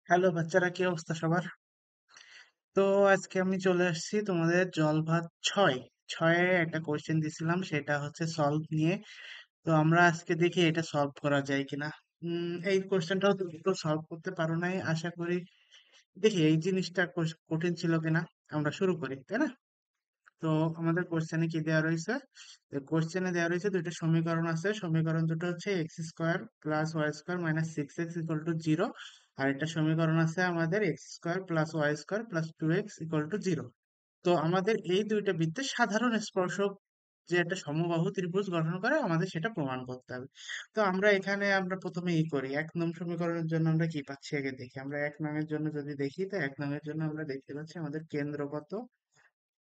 Hello বাচ্চারা, কি অবস্থা সবার? তো আজকে আমি চলে আসছি তোমাদের জল ভাত ছয় ছয়ে একটা কোয়েশ্চেন দিছিলাম, সেটা হচ্ছে সলভ নিয়ে। তো আমরা আজকে দেখি এটা সলভ করা যায় কিনা। এই কোয়েশ্চেনটাও তুমি তো সলভ করতে পারো নাই আশা করি। দেখি এই জিনিসটা কঠিন ছিল কিনা। আমরা শুরু করি, তাই না? তো আমাদের কোশ্চেনে কি দেওয়া রয়েছে? কোশ্চেনে দেওয়া রয়েছে দুইটা সমীকরণ আছে। সমীকরণ দুটো হচ্ছে x square plus y square minus six x equal to zero. আর একটা সমীকরণ আছে আমাদের x square plus y square plus two x equal to zero. তো আমাদের এই দুইটা বৃত্তের সাধারণ স্পর্শক যে একটা সমবাহু ত্রিভুজ গঠন করে, আমাদের সেটা প্রমাণ করতে হবে। তো আমরা প্রথমে করি, এক নং সমীকরণের জন্য আমরা কি পাচ্ছি আগে দেখি। আমরা এক নংয়ের জন্য যদি দেখি, তো এক নংয়ের জন্য আমরা দেখতে পাচ্ছি আমাদের কেন্দ্র কত।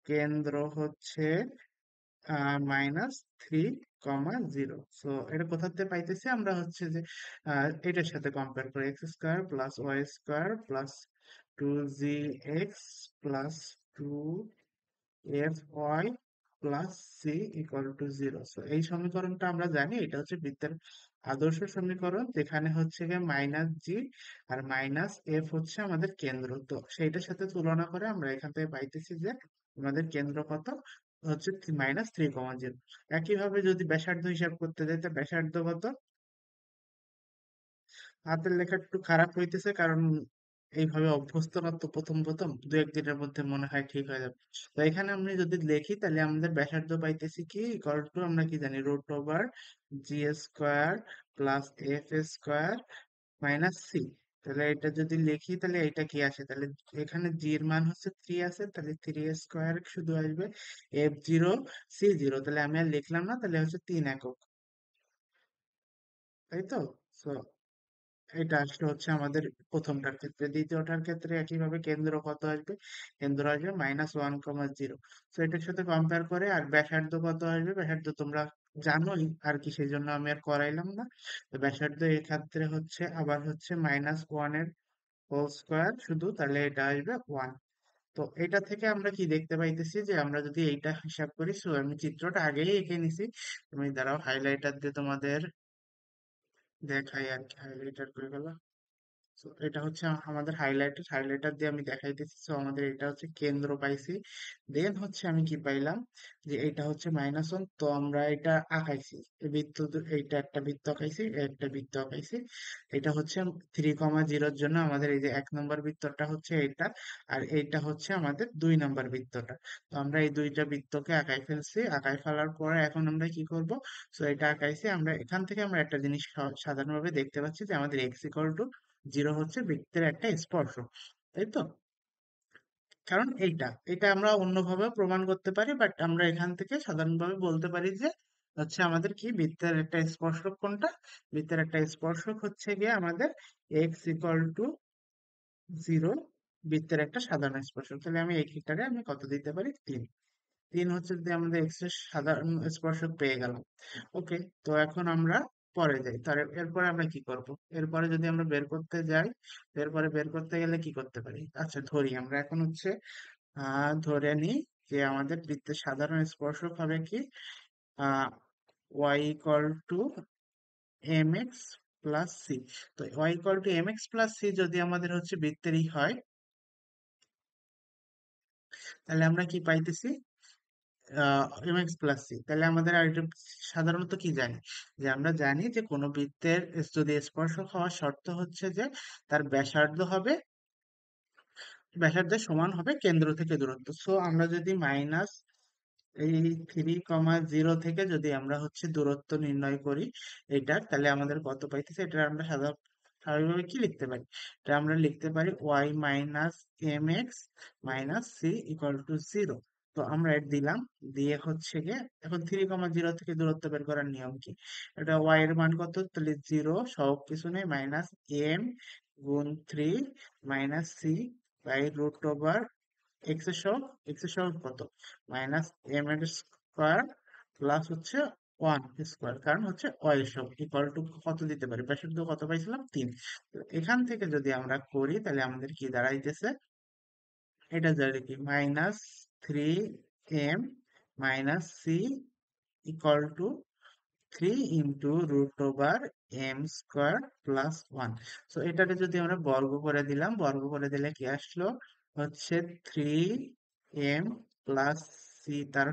কেন্দ্র হচ্ছে -3, 0। সো এটা কোথা থেকে পাইতেছি আমরা, হচ্ছে যে এটার সাথে কম্পেয়ার করে x square plus y square plus 2gx plus 2fy plus c equal to zero. So এই সমীকরণটা আমরা জানি, এটা হচ্ছে বৃত্তের আদর্শ সমীকরণ, যেখানে হচ্ছে গিয়ে মাইনাস জি আর মাইনাস এফ হচ্ছে আমাদের কেন্দ্র। তো সেইটার সাথে তুলনা করে আমরা এখান থেকে পাইতেছি যে আমাদের কেন্দ্র কত, হচ্ছে -3,0। একইভাবে যদি ব্যাসার্ধ হিসাব করতে যাই, তো ব্যাসার্ধ কত। হাতের লেখা একটু খারাপ হইতেছে, কারণ এইভাবে অভ্যস্ত না তো, প্রথম প্রথম দু একদিনের মধ্যে মনে হয় ঠিক হয়ে যাবে। তো এখানে আমরা যদি লিখি, তাহলে আমাদের ব্যাসার্ধ পাইতেছি কি, ইকুয়াল টু আমরা কি জানি, root over g square plus f square minus c. তাহলে এটা যদি লিখি, তাহলে এটা কি আসে, তাহলে এখানে জি এর মান হচ্ছে 3 আছে, তাহলে 3 স্কোয়ার শুধু আসবে, f0 c0। তাহলে আমি আর লিখলাম না, তাহলে হচ্ছে 3 একক, তাই তো। So, এটা আসলে হচ্ছে আমাদের প্রথমটার ক্ষেত্রে। দ্বিতীয়টার ক্ষেত্রে একইভাবে কেন্দ্র কত আসবে, কেন্দ্র আসবে -1,0। তো এটার সাথে কম্পেয়ার করে, আর ব্যাসার্ধ কত আসবে, ব্যাসার্ধ তোমরা জানোই আর কি, সেই জন্য আমি আর করাইলাম না। তো ব্যাসার্ধ এই ক্ষেত্রে হচ্ছে আবার হচ্ছে -1 এর হোল স্কোয়ার শুধু, তাহলে এটা আসবে 1। তো এটা থেকে আমরা কি দেখতে পাইতেছি, যে আমরা যদি এইটা হিসাব করি, সো আমি চিত্রটা আগেই এঁকে নিছি, তুমি দাঁড়াও হাইলাইটার দিয়ে তোমাদের দেখাই আর কি, হাইলাইটার করে গেল। So, এটা হচ্ছে আমাদের হাইলাইটার দিয়ে আমি দেখাইতেছি। সো আমাদের এটা হচ্ছে কেন্দ্র পাইছি। দেন হচ্ছে আমি কি পাইলাম, যে এটা হচ্ছে -1। তো আমরা এটা আঁকাইছি, এই এইটা একটা বৃত্ত আঁকাইছি, একটা বৃত্ত আঁকাইছি। এটা হচ্ছে 3,0 জন্য আমাদের এই যে 1 নম্বর বৃত্তটা হচ্ছে এটা, আর এইটা হচ্ছে আমাদের 2 নম্বর বৃত্তটা। তো আমরা এই দুইটা বৃত্তকে আঁকাই ফেলছি। আঁকাই ফেলার পরে এখন আমরা কি করব, তো এটা আঁকাইছি। আমরা এখান থেকে আমরা একটা জিনিস সাধারণভাবে দেখতে পাচ্ছি, যে আমাদের এক্স ইকুয়াল টু জিরো হচ্ছে বৃত্তের একটা স্পর্শক, তাই তো। কারণ এইটা এটা আমরা অন্যভাবে প্রমাণ করতে পারি, বাট আমরা এখান থেকে সাধারণভাবে বলতে পারি যে হচ্ছে আমাদের কি বৃত্তের একটা স্পর্শক কোনটা। বৃত্তের একটা স্পর্শক হচ্ছে গিয়ে আমাদের এক্স ইকুয়াল টু জিরো, বৃত্তের একটা সাধারণ স্পর্শক। তাহলে আমি এই ক্ষেত্রে আমি কত দিতে পারি, 3। 3 হচ্ছে যদি আমাদের এক্স এর সাধারণ স্পর্শক পেয়ে গেলাম। ওকে। তো এখন আমরা পরে যাই, তার এরপরে আমরা কি করব। এরপরে যদি আমরা বের করতে যাই, এরপরে বের করতে গেলে কি করতে পারি, আচ্ছা ধরি আমরা এখন হচ্ছে ধরে নিই যে আমাদের বৃত্তের সাধারণ স্পর্শক হবে কি, ah y equal to m x plus c. তো y equal to m x plus c যদি আমাদের হচ্ছে বৃত্তেরই হয়, তাহলে আমরা কি পাইতেছি, এম এক্স প্লাস সি। তাহলে আমাদের আর এটা সাধারণত কি জানি, যে আমরা জানি যে কোনো বৃত্তের যদি স্পর্শক হওয়ার শর্ত হচ্ছে যে তার ব্যাসার্ধের সমান হবে কেন্দ্র থেকে দূরত্ব। সো আমরা যদি এই 3,0 থেকে যদি আমরা হচ্ছে দূরত্ব নির্ণয় করি এটার, তাহলে আমাদের কত পাইতেছে, এটা আমরা স্বাভাবিকভাবে কি লিখতে পারি, এটা আমরা লিখতে পারি y minus m x minus c equal to zero. তো আমরা এর দিলাম, দিয়ে হচ্ছে গিয়ে এখন 3,0 থেকে দূরত্ব বের করার নিয়ম কি, এটা ওয়াই এর মান কত, তাহলে জিরো, সব কিছু নেই, মাইনাস এম গুণ 3 minus C by root over x এর সহগ কত, -m এর স্কোয়ার প্লাস হচ্ছে 1 স্কোয়ার, কারণ হচ্ছে ওয়াই এর সহগ ইকুয়াল টু কত দিতে পারি, ব্যাসার্ধ কত পাইছিলাম, 3। এখান থেকে যদি আমরা করি, তাহলে আমাদের কি দাঁড়াইতেছে, এটা দাঁড়ায় কি -3m minus c equal to 3 into root over M square plus one. So এটাকে যদি আমরা বর্গ করে দিলাম, বর্গ করে দিলে কি আসলো, হচ্ছে থ্রি এম প্লাস সি তার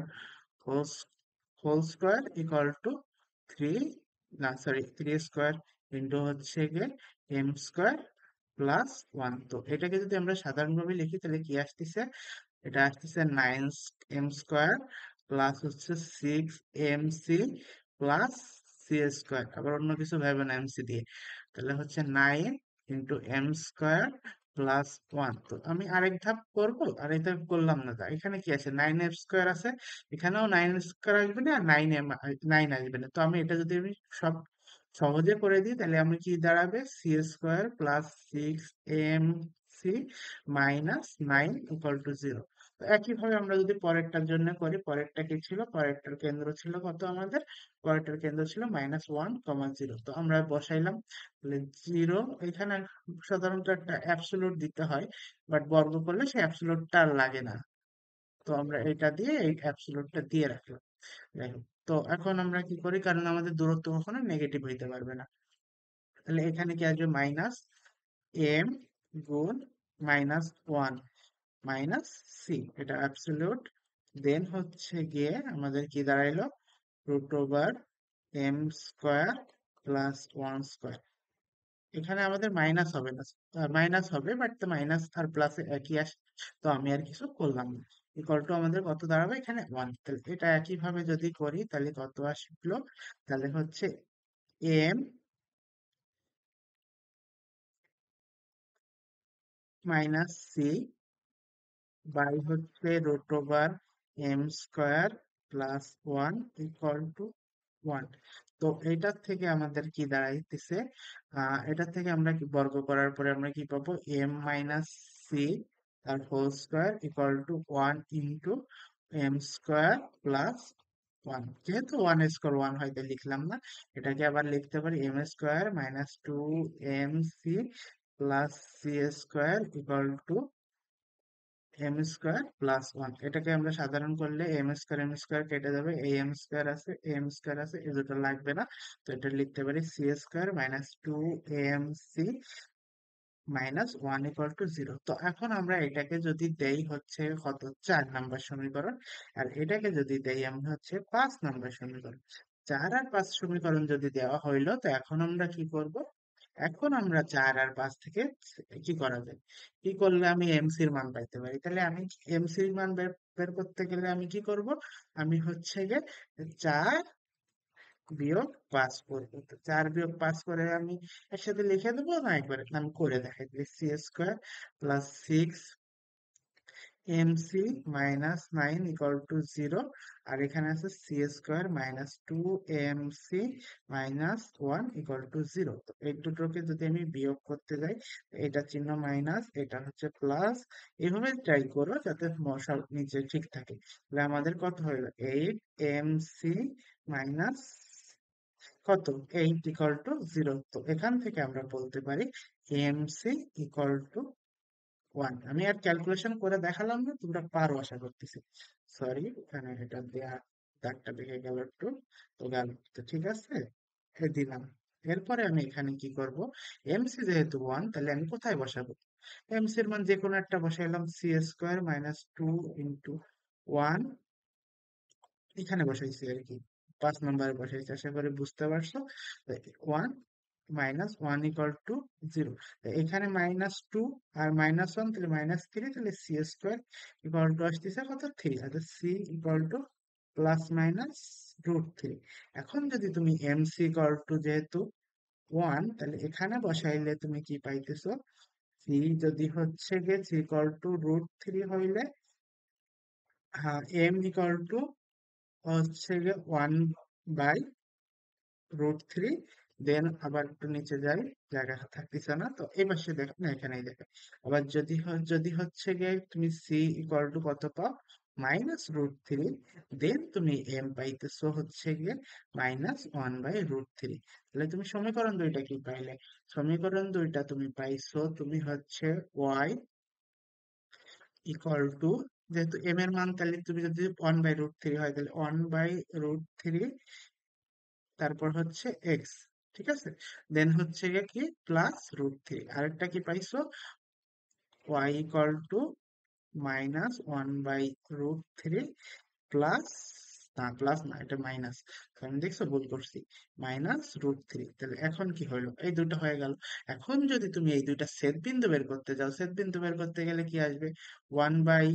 whole whole square equal to three, না সরি, থ্রি স্কোয়ার ইন্টু হচ্ছে গিয়ে এম স্কোয়ার প্লাস ওয়ান। তো এটাকে যদি আমরা সাধারণভাবে লিখি তাহলে কি আসতেছে, এটা আসতেছে নাইন এম স্কোয়ার প্লাস হচ্ছে six M C plus C square, আবার অন্য কিছু ভাবে না এমসি দিয়ে, তাহলে হচ্ছে nine into M square plus one. তো আমি আরেক ধাপ করবো, আরেক ধাপ করলাম না, তা এখানে কি আছে, নাইন এম স্কোয়ার আছে, এখানেও নাইন স্কোয়ার আসবে না, আর নাইন এম নাইন আসবে না। তো আমি এটা যদি আমি সব সহজে করে দিই তাহলে আমি কি দাঁড়াবে, C square plus six M C minus nine equal to zero. তো একইভাবে আমরা যদি পরেরটার জন্য করি, পরেরটা কি ছিল, পরেরটার কেন্দ্র ছিল কত আমাদের, পরেরটার কেন্দ্র ছিল মাইনাস ওয়ান কমা জিরো। তো আমরা বসাইলাম, তাহলে জিরো, এখানে সাধারণত একটা অ্যাবসোলুট দিতে হয়, বাট বর্গ করলে সেই অ্যাবসোলুটটা আর লাগে না। তো আমরা এটা দিয়ে এই অ্যাবসোলুটটা দিয়ে রাখলাম। যাই হোক, তো এখন আমরা কি করি, কারণ আমাদের দূরত্ব কখনো নেগেটিভ হইতে পারবে না, তাহলে এখানে কি আসবে, মাইনাস এম গুণ মাইনাস ওয়ান মাইনাস সি, এটা অ্যাবসলিউট। দেন হচ্ছে গিয়ে আমাদের কি দাঁড়াইলো, root over M square plus one square. এখানে আমাদের মাইনাস হবে না, মাইনাস হবে, বাট মাইনাস আর প্লাস একই আসে, তো আমি আর কিছু করলাম না। ইকুয়াল টু আমাদের কত দাঁড়াবে এখানে, ওয়ান। তাহলে এটা একই ভাবে যদি করি তাহলে কত আসলো, তাহলে হচ্ছে এম মাইনাস সি বাই হচ্ছে root over M square plus one equal to one. তো এটার থেকে আমাদের কি দাঁড়াইতেছে, এটার থেকে আমরা কি বর্গ করার পরে আমরা কি পাবো, এম মাইনাস সি তার whole square equal to one into M square plus one. যেহেতু ওয়ান স্কোয়ার ওয়ান হয় তাই লিখলাম না, এটাকে আবার লিখতে পারি M square minus two M C plus C square equal to M square plus one. এটাকে আমরা সাধারণ করলে এম স্কোয়ার কেটে যাবে, এই এম স্কোয়ার আছে এম স্কোয়ার আছে, এই দুটো লাগবে না। তো এটা লিখতে পারি C square minus two M C minus one equal to zero. তো এখন আমরা এটাকে যদি দেই হচ্ছে কত, 4 নাম্বার সমীকরণ, আর এটাকে যদি দেই আমরা হচ্ছে 5 নাম্বার সমীকরণ। 4 আর 5 সমীকরণ যদি দেওয়া হইলো, তো এখন আমরা কি করব, এখন আমরা 4 আর 5 থেকে কি করা যায়, কি করলে আমি এমসির মান পাইতে পারি, তাহলে আমি এমসির মান বের বের করতে গেলে আমি কি করব, আমি হচ্ছে গিয়ে 4 বিয়োগ 5 করবো। তো 4 বিয়োগ 5 করে আমি একসাথে লিখে দেবো, না একবারে আমি করে দেখাই দিই, c square plus six M C minus nine equal to zero, আর এখানে আছে c square minus two M C minus one equal to zero. তো এই দুটোকে যদি আমি বিয়োগ করতে যাই, এটা চিহ্ন মাইনাস, এটা হচ্ছে প্লাস, এইভাবে ট্রাই করো যাতে সব নিচে ঠিক থাকে। তাহলে আমাদের কত হলো, এইট এম সি মাইনাস কত, এইট ইকুয়াল টু জিরো। তো এখান থেকে আমরা বলতে পারি M C equal to one. আমি আর ক্যালকুলেশন করে দেখালাম না, তোমরা পারো আশা করতেছি। সরি, এখানে এটা দেয়া দাগটা দেখে গেল একটু, তো গেল, তো ঠিক আছে, দিলাম। এরপরে আমি এখানে কি করব, এমসি যেহেতু ওয়ান, তাহলে আমি কোথায় বসাবো, এমসির মান যে কোনো একটা বসাইলাম, c square minus two into one, এখানে বসাইছি আর কি, 5 নম্বরে বসাইছি, আশা করি বুঝতে পারছো। One minus one equal to zero, এখানে মাইনাস টু আর মাইনাস ওয়ান, তাহলে মাইনাস থ্রি, তাহলে সি স্কোয়ার ইকুয়াল টু আসতেছে কত, থ্রি, আর C equal to plus minus root three. এখন যদি তুমি এম সি ইকুয়াল টু যেহেতু ওয়ান, তাহলে এখানে বসাইলে তুমি কি পাইতেছো, সি যদি হচ্ছে গিয়ে C equal to root three হইলে, হ্যাঁ, এম ইকুয়াল টু হচ্ছে গিয়ে one by root three. Then আবার একটু নিচে যাই, জায়গা থাকতেছে না, তো এই পাশে দেখো না, এখানেই দেখো। আবার যদি যদি হচ্ছে গিয়ে তুমি সি ইকুয়াল টু কত পাও, মাইনাস রুট থ্রি, দেন তুমি এম পাইতেছো হচ্ছে গিয়ে minus one by root three. তাহলে তুমি সমীকরণ দুইটা কি পাইলে, সমীকরণ দুইটা তুমি পাইছো, তুমি হচ্ছে ওয়াই ইকুয়াল টু, যেহেতু এম এর মান, তাহলে তুমি যদি ওয়ান বাই রুট থ্রি হয়, তাহলে ওয়ান বাই রুট থ্রি তারপর হচ্ছে এক্স, ঠিক আছে, দেন হচ্ছে গিয়ে কি প্লাস রুট থ্রি, আরেকটা কি পাইছো, Y equal to minus one by root three plus, না প্লাস না এটা মাইনাস, কারণ দেখছো ভুল করছি, মাইনাস রুট থ্রি। তাহলে এখন কি হলো, এই দুটো হয়ে গেল। এখন যদি তুমি এই দুইটা ছেদ বিন্দু বের করতে যাও, ছেদ বিন্দু বের করতে গেলে কি আসবে, ওয়ান বাই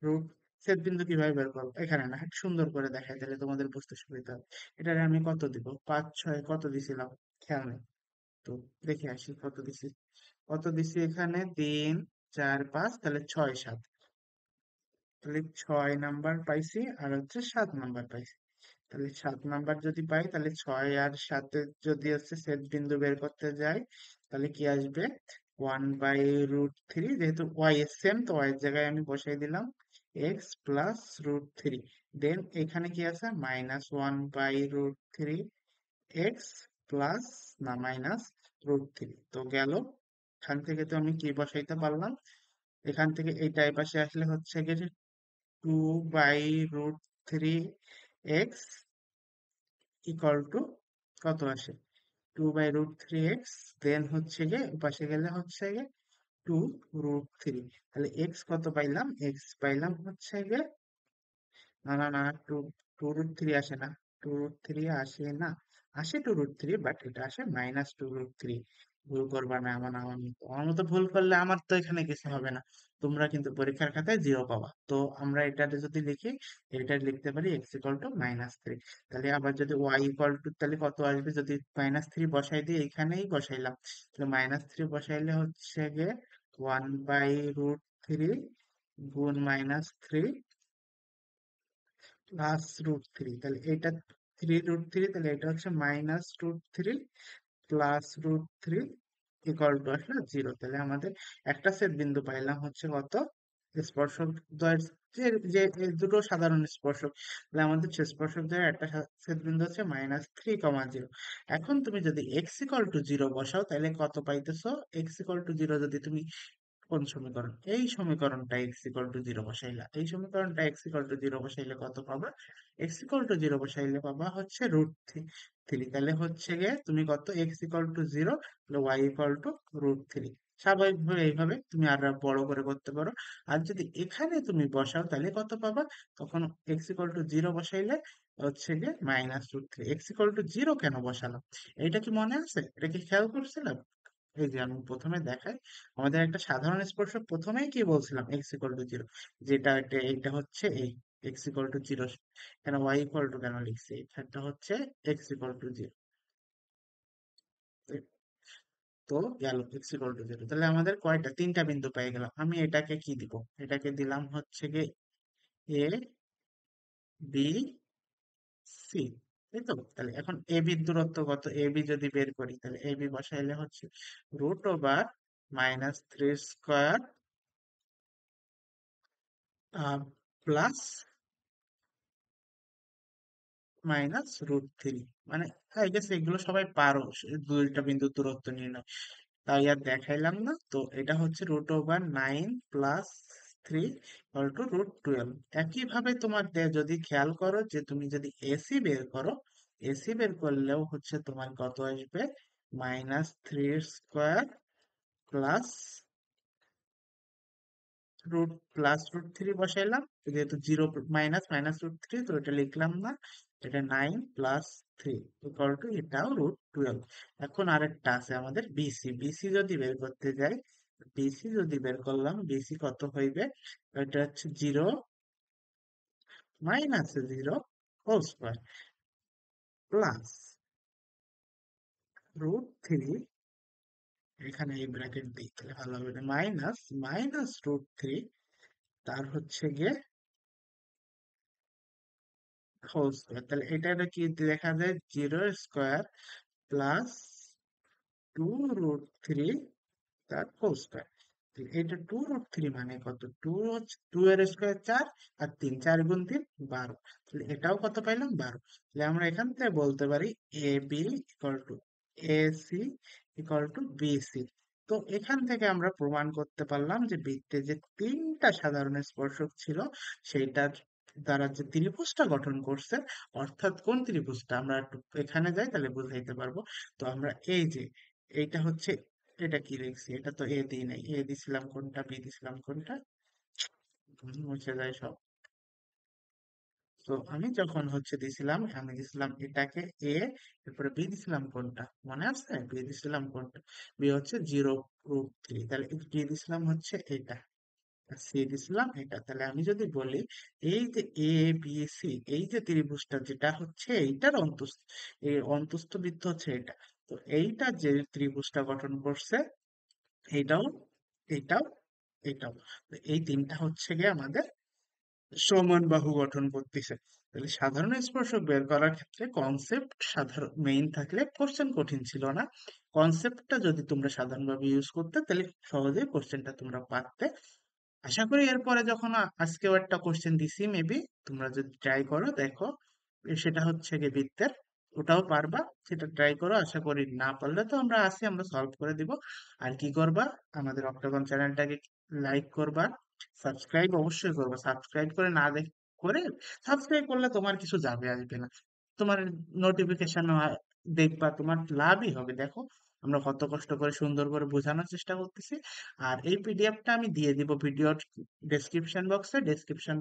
রুট, ছেদ বিন্দু কিভাবে বের করবো, এখানে না, একটু সুন্দর করে দেখাই তাহলে তোমাদের বুঝতে সুবিধা হবে। এটারে আমি কত দিব, পাঁচ ছয় কত দিছিলাম খেয়াল নেই, তো দেখে আসি কত দিছি। কত দিছি এখানে, তিন চার পাঁচ, তাহলে ছয় সাত, তাহলে ছয় নাম্বার পাইছি আর হচ্ছে সাত নাম্বার পাইছি। তাহলে সাত নাম্বার যদি পাই, তাহলে ছয় আর সাথে যদি হচ্ছে ছেদ বিন্দু বের করতে যাই, তাহলে কি আসবে, ওয়ান বাই রুট থ্রি, যেহেতু ওয়াই এর সেম, তো ওয়াই এর জায়গায় আমি বসাই দিলাম X plus root three, then এখানে কি আছে minus one by root three X plus, না মাইনাস রুট থ্রি, তো গেল। এখান থেকে তো আমি কি বসাইতে পারলাম, এখান থেকে এইটা এই পাশে আসলে হচ্ছে গিয়ে two by root three x equal to কত আসে, two by root three x, then হচ্ছে গিয়ে পাশে গেলে হচ্ছে গিয়ে টু রুট থ্রি, তাহলে এক্স কত পাইলাম, এক্স পাইলাম হচ্ছে গিয়ে, না না না, টু টু রুট থ্রি আসে না, টু রুট থ্রি আসে না, আসে টু রুট থ্রি, বাট এটা আসে মাইনাস টু রুট থ্রি। ভুল করবা না, আমার মতো ভুল করলে আমার তো এখানে কিছু হবে না, তোমরা কিন্তু পরীক্ষার খাতায় জিরো পাবা। তো আমরা এটাতে যদি লিখি, এটা লিখতে পারি x equal to minus three. তাহলে আবার যদি ওয়াই ইকুয়াল টু, তাহলে কত আসবে, যদি মাইনাস থ্রি বসাই দিই, এখানেই বসাইলাম, তাহলে মাইনাস থ্রি বসাইলে হচ্ছে গিয়ে ওয়ান বাই রুট থ্রি গুণ minus three plus root three, তাহলে এটা থ্রি রুট থ্রি, তাহলে এটা হচ্ছে minus root three plus root three equal to আসলে জিরো। তাহলে আমাদের একটা সেট বিন্দু পাইলাম হচ্ছে কত, স্পর্শক দ্বয়ের, যে যে এই দুটো সাধারণ স্পর্শক, তাহলে আমাদের স্পর্শক দ্বয়ের একটা সেট বিন্দু হচ্ছে মাইনাস থ্রি কমা জিরো। এখন তুমি যদি এক্স ইকুয়াল টু জিরো বসাও, তাহলে কত পাইতেছো, এক্স ইকুয়াল টু জিরো যদি তুমি, কোন সমীকরণ, এই সমীকরণটা এক্স ইকুয়াল টু জিরো বসাইলা, এই সমীকরণটা এক্স ইকুয়াল টু জিরো বসাইলে কত পাবা, এক্স ইকুয়াল টু জিরো বসাইলে পাবা হচ্ছে রুট থ্রি, তাহলে হচ্ছে গিয়ে তুমি কত, X equal to zero, Y equal to root three. স্বাভাবিকভাবে এইভাবে তুমি আর বড় করে করতে পারো। আর যদি এখানে তুমি বসাও, তাহলে কত পাবা, তখন এক্স ইকুয়াল টু জিরো বসাইলে হচ্ছে গিয়ে minus root three. X equal to zero কেন বসালাম, এটা কি মনে আছে, এটা কি খেয়াল করছিলাম, এই যে আমি প্রথমে দেখাই, আমাদের একটা সাধারণ স্পর্শক প্রথমেই কি বলছিলাম, এক্স ইকুয়াল টু জিরো, যেটা এটা হচ্ছে এই এক্স ইকুয়াল টু জিরো, কেন ওয়াই ইকুয়াল টু কেন লিখছি, এটা হচ্ছে এক্স ইকুয়াল টু জিরো, তো গেল এক্স ইকুয়াল টু জিরো। তাহলে আমাদের কয়টা, তিনটা বিন্দু পেয়ে গেলাম। আমি এটাকে কি দিব, এটাকে দিলাম হচ্ছে গিয়ে এ বি সি, তাই তো। তাহলে এখন এ বি দূরত্ব কত, এ বি যদি বের করি, তাহলে এ বি বসাইলে হচ্ছে root over minus three square plus minus root three, মানে আই গেস এগুলো সবাই পারো, দুইটা বিন্দু দূরত্ব নির্ণয়, তাই আর দেখাইলাম না। তো এটা হচ্ছে root over nine plus three equal to root twelve. একইভাবে তোমার যদি খেয়াল করো, যে তুমি যদি এসি বের করো, এসি বের করলেও হচ্ছে তোমার কত আসবে, minus three square plus root, plus root three বসাইলাম, যেহেতু zero minus minus root three, তো এটা লিখলাম না, এটা nine plus three equal to এটাও রুট টুয়েলভ। এখন আরেকটা আছে আমাদের বিসি, বিসি যদি বের করতে যাই, বিসি যদি বের করলাম, বিসি কত হইবে, এটা হচ্ছে zero minus zero whole square plus root three, এখানে এই ব্র্যাকেট দিই তাহলে ভালো হবে, মাইনাস মাইনাস রুট থ্রি, তার হচ্ছে গিয়ে হোল স্কোয়ার। তাহলে এটা কি দেখা যায়, zero square plus two root three তার হোল স্কোয়ার। এটা টু রুট থ্রি মানে কত, টু হচ্ছে টু এর স্কোয়ার চার, আর তিন, চার গুণ তিন বারো, তাহলে এটাও কত পাইলাম, বারো। তাহলে আমরা এখান থেকে বলতে পারি a b equal to a c equal to b c. তো এখান থেকে আমরা প্রমাণ করতে পারলাম যে বৃত্তে যে তিনটা সাধারণ স্পর্শক ছিল, সেইটার দ্বারা যে ত্রিভুজটা গঠন করছে, অর্থাৎ কোন ত্রিভুজটা আমরা একটু এখানে যাই তাহলে বুঝাইতে পারবো। তো আমরা এই যে এইটা হচ্ছে, এটা কি লিখছি, এটা তো এ দিই নাই, এ দিছিলাম কোনটা, বি দিছিলাম কোনটা, মুছে যায় সব। তো আমি যখন হচ্ছে দিছিলাম, আমি দিছিলাম এটাকে এ, এরপরে বি দিছিলাম কোনটা মনে আছে, বি দিছিলাম কোনটা, বি হচ্ছে 0√3, তাহলে বি দিছিলাম হচ্ছে এটা, আর সি দিছিলাম এটা। তাহলে আমি যদি বলি এই যে এ বি সি, এই যে ত্রিভুজটা যেটা হচ্ছে এইটার অন্তস্থ, এই অন্তস্থ বৃত্ত হচ্ছে এটা। তো এইটা যে ত্রিভুজটা গঠন করছে, এইটাও, এইটাও, এইটাও, তো এই তিনটা হচ্ছে গিয়ে আমাদের সমান বাহু গঠন করতেছে। তাহলে সাধারণ স্পর্শক বের করার ক্ষেত্রে কনসেপ্ট সাধারণ মেইন থাকলে কোশ্চেন কঠিন ছিল না। কনসেপ্টটা যদি তোমরা সাধারণভাবে ইউজ করতে তাহলে সহজেই কোশ্চেনটা তোমরা পারতে। আশা করি এরপরে যখন আজকেও একটা কোশ্চেন দিছি মেবি, তোমরা যদি ট্রাই করো দেখো, সেটা হচ্ছে গিয়ে বৃত্তের, ওটাও পারবা, সেটা ট্রাই করো। আশা করি না পারলে তো আমরা আছি, আমরা সলভ করে দিব। আর কি করবা, আমাদের অক্টাগন চ্যানেলটাকে লাইক করবা, সাবস্ক্রাইব অবশ্যই করবা। সাবস্ক্রাইব করে না দেখ করে, সাবস্ক্রাইব করলে তোমার কিছু যাবে আসবে না, তোমার নোটিফিকেশন দেখবা, তোমার লাভই হবে। দেখো আমরা কত কষ্ট করে সুন্দর করে বোঝানোর চেষ্টা করতেছি। আর এই পিডিএফটা আমি দিয়ে দিব ভিডিওর ডেসক্রিপশন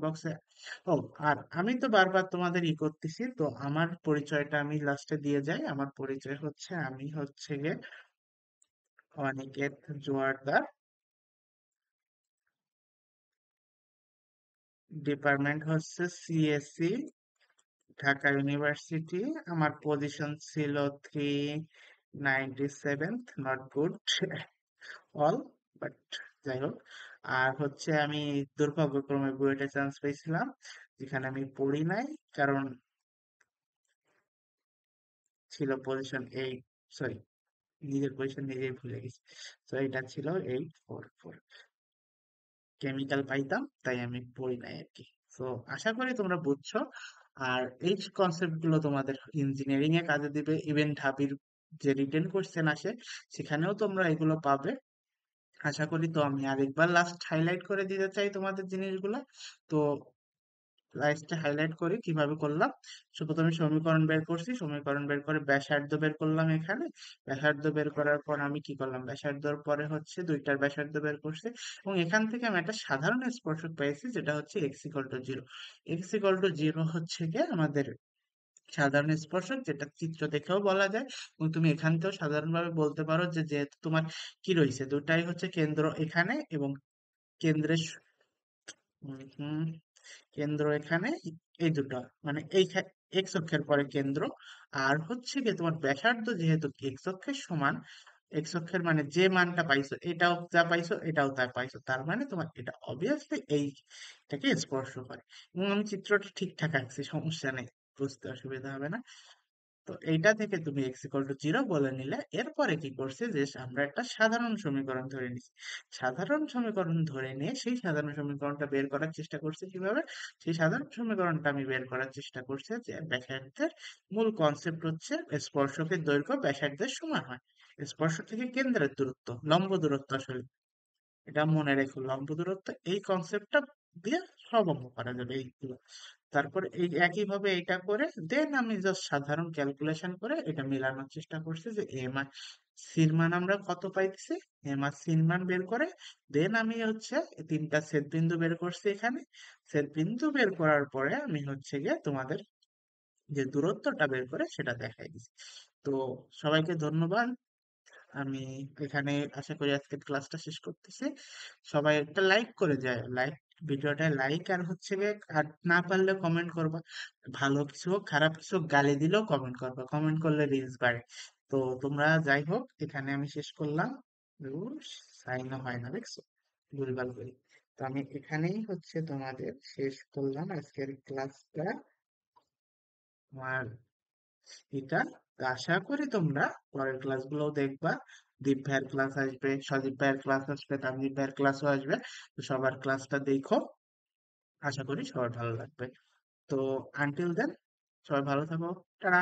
বক্সে। ও, আর আমি তো বারবার তোমাদের করতেছি, তো আমার পরিচয়টা আমি লাস্টে দিয়ে যাই। আমার পরিচয় হচ্ছে, আমি হচ্ছে গিয়ে অনিকেত জোয়ারদার, ডিপার্টমেন্ট হচ্ছে সিএসসি, ঢাকা ইউনিভার্সিটি। আমার পজিশন ছিল 397, নট গুড অল, বাট যাই হোক। আর হচ্ছে আমি দুর্ভাগ্যক্রমে বুয়েটে চান্স পেয়েছিলাম, যেখানে আমি পড়ি নাই, কারণ ছিল পজিশন 8, সরি, নিজের পজিশন নিজেই ভুলে গেছি। তো এটা ছিল 844, কেমিক্যাল পাইতাম তাই আমি পড়ি নাই আর কি। তো আশা করি তোমরা বুঝছো। আর এই কনসেপ্ট গুলো তোমাদের ইঞ্জিনিয়ারিং এ কাজে দিবে, ইভেন ঢাবির যে রিটেন কোশ্চেন আসে সেখানেও তোমরা এগুলো পাবে আশা করি। তো আমি আরেকবার লাস্ট হাইলাইট করে দিতে চাই তোমাদের জিনিসগুলো। তো লাস্টে হাইলাইট করি কিভাবে করলাম। প্রথমে সমীকরণ বের করছি, সমীকরণ বের করে ব্যাসার্ধ বের করলাম এখানে। ব্যাসার্ধ বের করার পর আমি কি করলাম, ব্যাসার্ধর পরে হচ্ছে দুইটার ব্যাসার্ধ বের করছি, এবং এখান থেকে আমি একটা সাধারণ স্পর্শক পেয়েছি যেটা হচ্ছে x=0। x=0 হচ্ছে গিয়ে আমাদের সাধারণ স্পর্শক, যেটা চিত্র দেখেও বলা যায়। এবং তুমি এখান থেকেও সাধারণভাবে বলতে পারো যে যেহেতু তোমার কি রয়েছে, দুটাই হচ্ছে কেন্দ্র এখানে এবং কেন্দ্রের হুম, কেন্দ্র এখানে, এই দুটো মানে এই এক্স অক্ষের পরে কেন্দ্র। আর হচ্ছে কি তোমার ব্যাসার্ধ যেহেতু এক্স অক্ষের সমান, এক্স অক্ষের মানে যে মানটা পাইছো এটাও যা পাইছো এটাও তা পাইছো, তার মানে তোমার এটা অবভিয়াসলি এইটাকে স্পর্শ করে। এবং আমি চিত্রটা ঠিকঠাক আঁকছি, সমস্যা নেই, বুঝতে অসুবিধা হবে না। তো এইটা থেকে তুমি x=0 বলে নিলে, এরপরে কি করছে যে আমরা একটা সাধারণ সমীকরণ ধরে নিছি। সাধারণ সমীকরণ ধরে নিয়ে সেই সাধারণ সমীকরণটা বের করার চেষ্টা করছে কিভাবে, সেই সাধারণ সমীকরণটা আমি বের করার চেষ্টা করছি যে ব্যাসার্ধের মূল কনসেপ্ট হচ্ছে স্পর্শকের দৈর্ঘ্য ব্যাসার্ধের সমান হয়। স্পর্শ থেকে কেন্দ্রের দূরত্ব, লম্ব দূরত্ব আসলে, এটা মনে রেখো, লম্ব দূরত্ব, এই কনসেপ্টটা দিয়ে সব অঙ্ক করা যাবে এইগুলো। তারপর এই একইভাবে এটা করে দেন আমি জাস্ট সাধারণ ক্যালকুলেশন করে এটা মেলানোর চেষ্টা করছি যে এম আর সির মান আমরা কত পাইতেছি, এম আর সির মান বের করে দেন আমি হচ্ছে তিনটা ছেদ বিন্দু বের করছি এখানে। ছেদ বিন্দু বের করার পরে আমি হচ্ছে গিয়ে তোমাদের যে দূরত্বটা বের করে সেটা দেখাই দিচ্ছি। তো সবাইকে ধন্যবাদ। আমি এখানে আশা করি আজকের ক্লাসটা শেষ করতেছি। সবাই একটা লাইক করে যায়, লাইক, ভিডিওটা লাইক, আর হচ্ছে গিয়ে আর না পারলে কমেন্ট করবা। ভালো কিছু হোক খারাপ কিছু হোক, গালি দিলেও কমেন্ট করবা, কমেন্ট করলে রিলস বাড়ে। তো তোমরা যাই হোক, এখানে আমি শেষ করলাম। সাইনও হয় না দেখছো, ভুলভাল করি। তো আমি এখানেই হচ্ছে তোমাদের শেষ করলাম আজকের ক্লাসটা, আমার এটা। তো আশা করি তোমরা পরের ক্লাসগুলোও দেখবা। দীপ ভাইয়ের ক্লাস আসবে, সদীপ ভাইয়ের ক্লাস আসবে, তানদীপ ভাইয়ের ক্লাসও আসবে। তো সবার ক্লাসটা দেখো, আশা করি সবার ভালো লাগবে। তো আনটিল দেন, সবাই ভালো থাকো, টাটা।